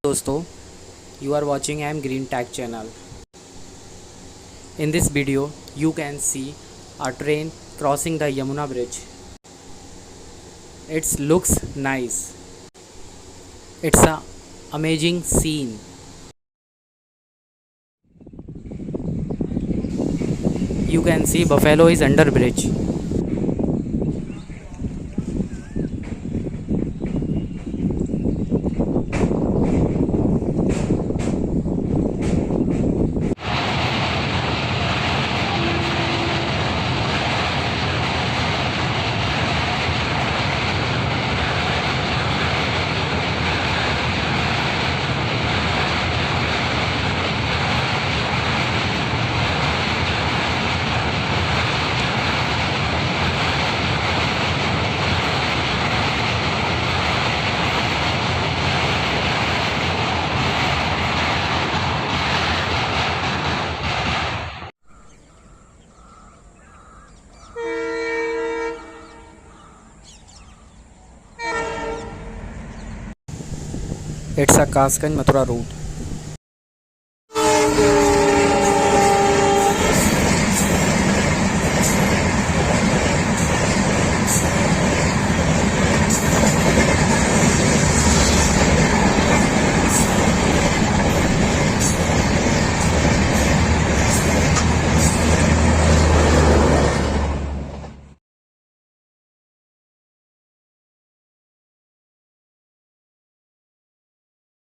दोस्तों, you are watching I am Green Tag channel. In this video, you can see a train crossing the Yamuna Bridge. It looks nice. It's a amazing scene. You can see buffalo is under bridge. It's a Kasganj Mathura route.